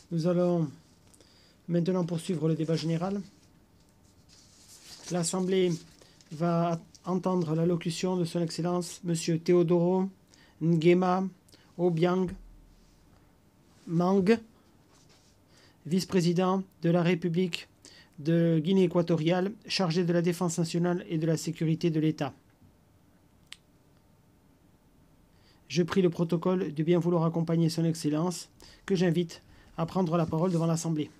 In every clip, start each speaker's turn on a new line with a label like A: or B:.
A: Nous allons maintenant poursuivre le débat général. L'Assemblée va entendre l'allocution de Son Excellence M. Teodoro Nguema Obiang Mang, vice-président de la République de Guinée équatoriale, chargé de la défense nationale et de la sécurité de l'État. Je prie le protocole de bien vouloir accompagner Son Excellence, que j'invite à prendre la parole devant l'Assemblée.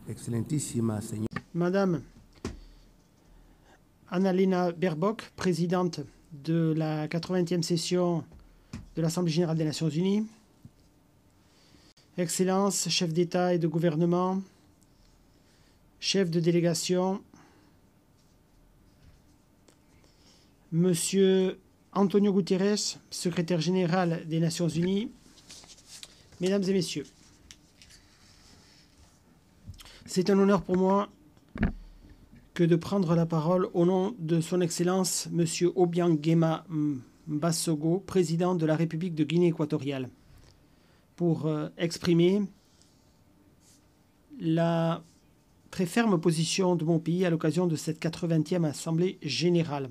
B: Excelentísima señora.
A: Madame Annalena Baerbock, présidente de la 80e session de l'Assemblée générale des Nations unies, Excellences, chefs d'État et de gouvernement, chefs de délégation, Monsieur Antonio Guterres, secrétaire général des Nations unies, Mesdames et Messieurs, c'est un honneur pour moi que de prendre la parole au nom de Son Excellence Monsieur Obiang Nguema Mbasogo, président de la République de Guinée équatoriale, pour exprimer la très ferme position de mon pays à l'occasion de cette 80e Assemblée générale,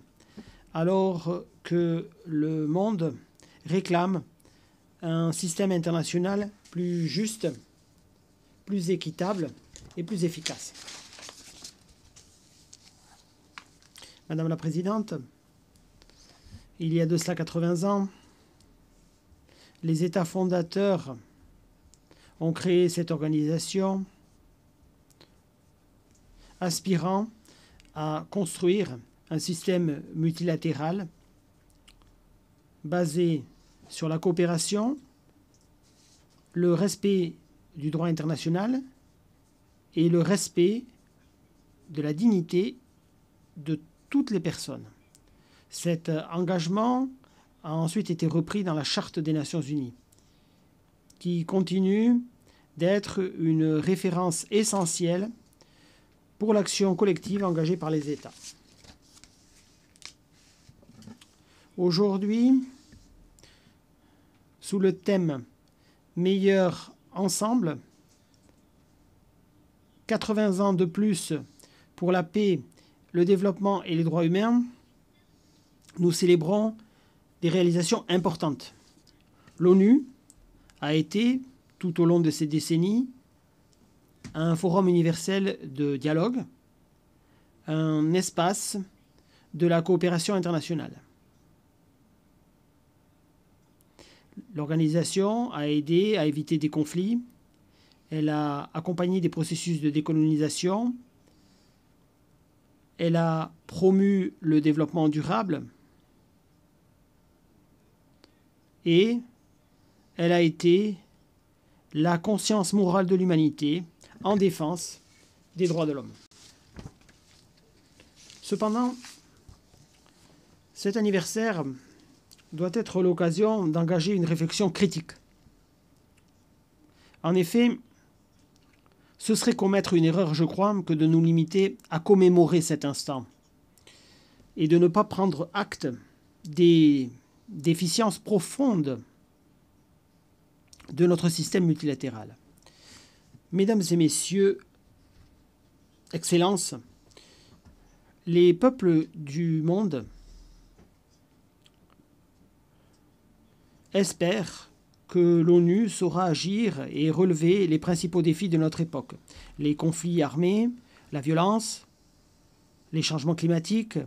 A: alors que le monde réclame un système international plus juste, plus équitable et plus efficace. Madame la Présidente, il y a de cela 80 ans, les États fondateurs ont créé cette organisation aspirant à construire un système multilatéral basé sur la coopération, le respect du droit international et le respect de la dignité de toutes les personnes. Cet engagement a ensuite été repris dans la Charte des Nations unies, qui continue d'être une référence essentielle pour l'action collective engagée par les États. Aujourd'hui, sous le thème « Meilleur ensemble », 80 ans de plus pour la paix, le développement et les droits humains, nous célébrons des réalisations importantes. L'ONU a été, tout au long de ces décennies, un forum universel de dialogue, un espace de la coopération internationale. L'organisation a aidé à éviter des conflits, elle a accompagné des processus de décolonisation, elle a promu le développement durable et elle a été la conscience morale de l'humanité en défense des droits de l'homme. Cependant, cet anniversaire doit être l'occasion d'engager une réflexion critique. En effet, ce serait commettre une erreur, je crois, que de nous limiter à commémorer cet instant et de ne pas prendre acte des déficiences profondes de notre système multilatéral. Mesdames et Messieurs, Excellences, les peuples du monde espèrent que l'ONU saura agir et relever les principaux défis de notre époque. Les conflits armés, la violence, les changements climatiques,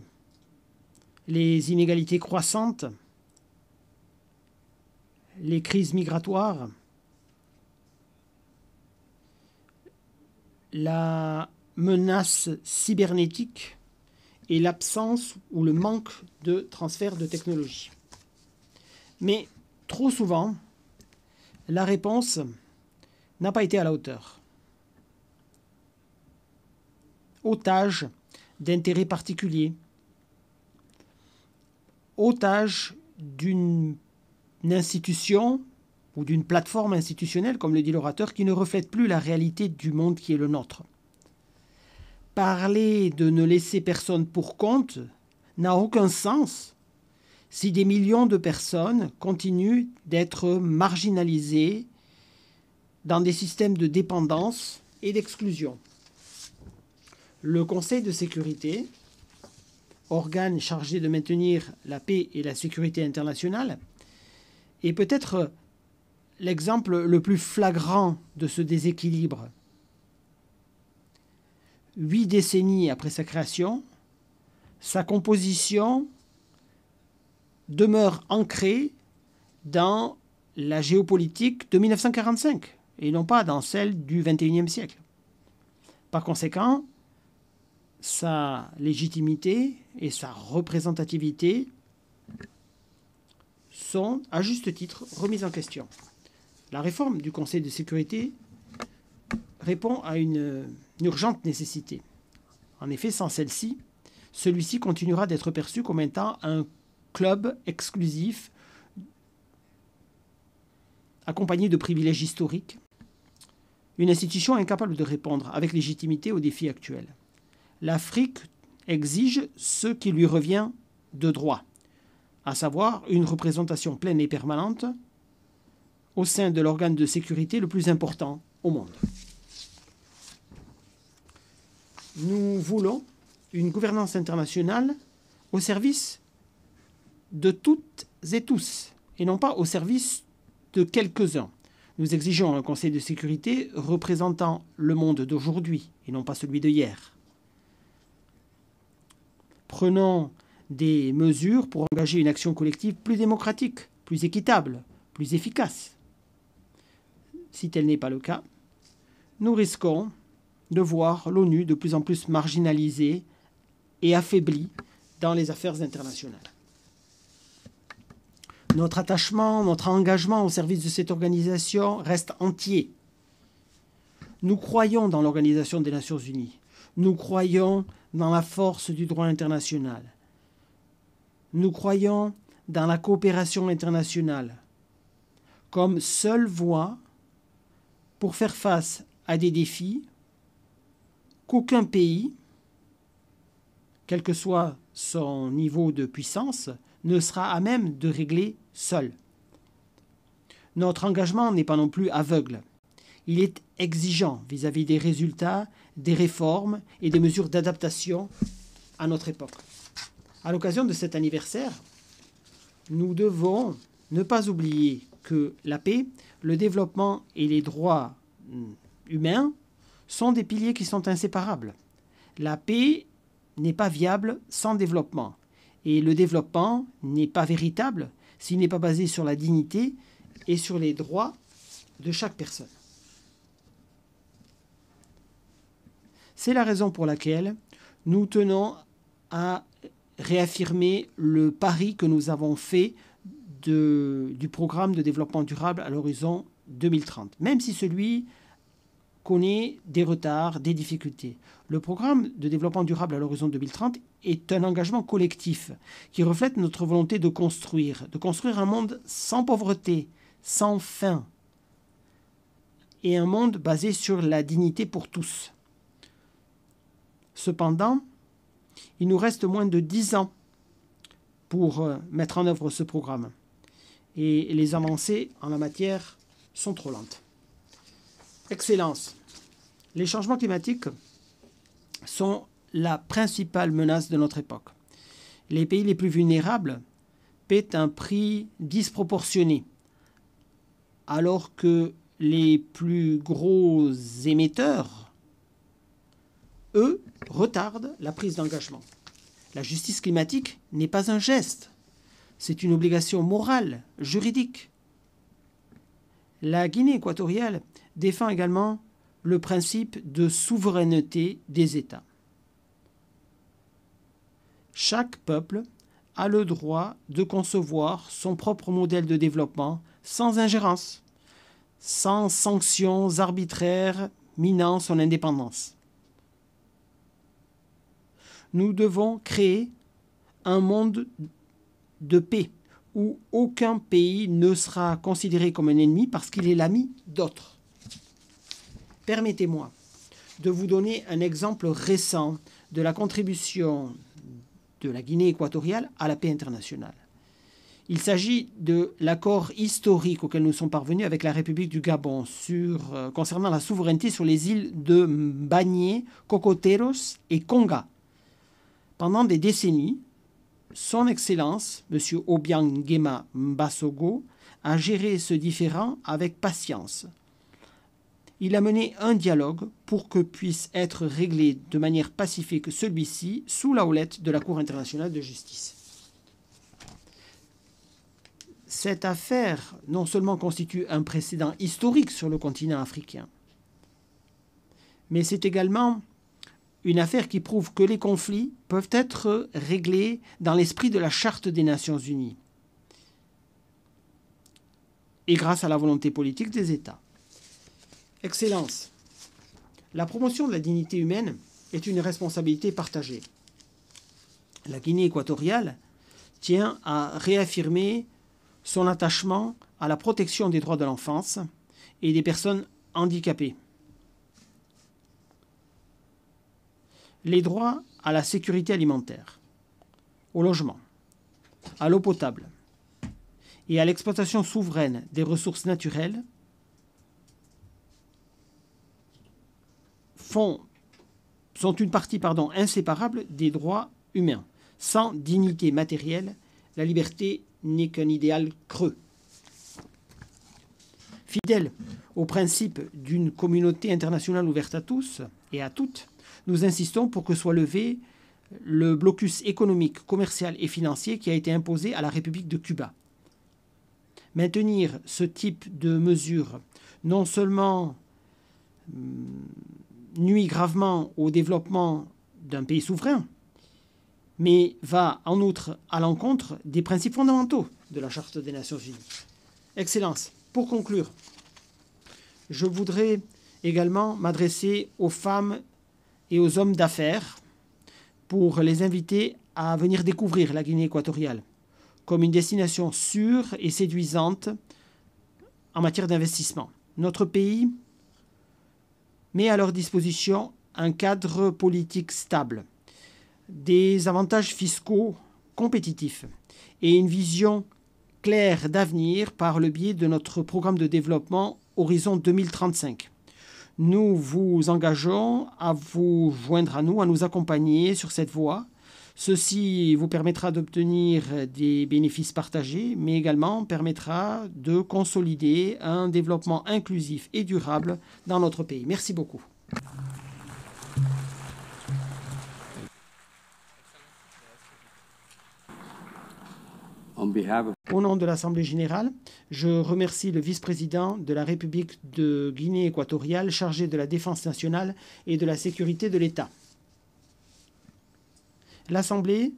A: les inégalités croissantes, les crises migratoires, la menace cybernétique et l'absence ou le manque de transfert de technologie. Mais trop souvent, la réponse n'a pas été à la hauteur. Otage d'intérêts particuliers, otage d'une institution ou d'une plateforme institutionnelle, comme le dit l'orateur, qui ne reflète plus la réalité du monde qui est le nôtre. Parler de ne laisser personne pour compte n'a aucun sens si des millions de personnes continuent d'être marginalisées dans des systèmes de dépendance et d'exclusion. Le Conseil de sécurité, organe chargé de maintenir la paix et la sécurité internationale, est peut-être l'exemple le plus flagrant de ce déséquilibre. 8 décennies après sa création, sa composition demeure ancrée dans la géopolitique de 1945 et non pas dans celle du XXIe siècle. Par conséquent, sa légitimité et sa représentativité sont, à juste titre, remises en question. La réforme du Conseil de sécurité répond à une urgente nécessité. En effet, sans celle-ci, celui-ci continuera d'être perçu comme étant un club exclusif accompagné de privilèges historiques, une institution incapable de répondre avec légitimité aux défis actuels. L'Afrique exige ce qui lui revient de droit, à savoir une représentation pleine et permanente au sein de l'organe de sécurité le plus important au monde. Nous voulons une gouvernance internationale au service de toutes et tous, et non pas au service de quelques-uns. Nous exigeons un Conseil de sécurité représentant le monde d'aujourd'hui, et non pas celui de hier. Prenons des mesures pour engager une action collective plus démocratique, plus équitable, plus efficace. Si tel n'est pas le cas, nous risquons de voir l'ONU de plus en plus marginalisée et affaiblie dans les affaires internationales. Notre attachement, notre engagement au service de cette organisation reste entier. Nous croyons dans l'Organisation des Nations Unies. Nous croyons dans la force du droit international. Nous croyons dans la coopération internationale comme seule voie pour faire face à des défis qu'aucun pays, quel que soit son niveau de puissance, ne sera à même de régler seul. Notre engagement n'est pas non plus aveugle. Il est exigeant vis-à-vis des résultats, des réformes et des mesures d'adaptation à notre époque. À l'occasion de cet anniversaire, nous devons ne pas oublier que la paix, le développement et les droits humains sont des piliers qui sont inséparables. La paix n'est pas viable sans développement. Et le développement n'est pas véritable s'il n'est pas basé sur la dignité et sur les droits de chaque personne. C'est la raison pour laquelle nous tenons à réaffirmer le pari que nous avons fait du programme de développement durable à l'horizon 2030, même si celui connaît des retards, des difficultés. Le programme de développement durable à l'horizon 2030 est un engagement collectif qui reflète notre volonté de construire un monde sans pauvreté, sans faim, et un monde basé sur la dignité pour tous. Cependant, il nous reste moins de 10 ans pour mettre en œuvre ce programme, et les avancées en la matière sont trop lentes. Excellence. Les changements climatiques sont la principale menace de notre époque. Les pays les plus vulnérables paient un prix disproportionné, alors que les plus gros émetteurs, eux, retardent la prise d'engagement. La justice climatique n'est pas un geste, c'est une obligation morale, juridique. La Guinée équatoriale défend également le principe de souveraineté des États. Chaque peuple a le droit de concevoir son propre modèle de développement sans ingérence, sans sanctions arbitraires minant son indépendance. Nous devons créer un monde de paix où aucun pays ne sera considéré comme un ennemi parce qu'il est l'ami d'autres. Permettez-moi de vous donner un exemple récent de la contribution de la Guinée équatoriale à la paix internationale. Il s'agit de l'accord historique auquel nous sommes parvenus avec la République du Gabon concernant la souveraineté sur les îles de Mbagné, Cocoteros et Konga. Pendant des décennies, Son Excellence, M. Obiang Nguema Mbasogo, a géré ce différend avec patience. Il a mené un dialogue pour que puisse être réglé de manière pacifique celui-ci sous la houlette de la Cour internationale de justice. Cette affaire non seulement constitue un précédent historique sur le continent africain, mais c'est également une affaire qui prouve que les conflits peuvent être réglés dans l'esprit de la Charte des Nations Unies et grâce à la volonté politique des États. Excellence, la promotion de la dignité humaine est une responsabilité partagée. La Guinée équatoriale tient à réaffirmer son attachement à la protection des droits de l'enfance et des personnes handicapées. Les droits à la sécurité alimentaire, au logement, à l'eau potable et à l'exploitation souveraine des ressources naturelles sont une partie inséparable des droits humains. Sans dignité matérielle, la liberté n'est qu'un idéal creux. Fidèles au principe d'une communauté internationale ouverte à tous et à toutes, nous insistons pour que soit levé le blocus économique, commercial et financier qui a été imposé à la République de Cuba. Maintenir ce type de mesures non seulement nuit gravement au développement d'un pays souverain, mais va en outre à l'encontre des principes fondamentaux de la Charte des Nations Unies. Excellence, pour conclure, je voudrais également m'adresser aux femmes et aux hommes d'affaires pour les inviter à venir découvrir la Guinée équatoriale comme une destination sûre et séduisante en matière d'investissement. Notre pays met à leur disposition un cadre politique stable, des avantages fiscaux compétitifs et une vision claire d'avenir par le biais de notre programme de développement Horizon 2035. Nous vous engageons à vous joindre à nous, à nous accompagner sur cette voie. Ceci vous permettra d'obtenir des bénéfices partagés, mais également permettra de consolider un développement inclusif et durable dans notre pays. Merci beaucoup. Au nom de l'Assemblée générale, je remercie le vice-président de la République de Guinée équatoriale chargé de la défense nationale et de la sécurité de l'État. L'Assemblée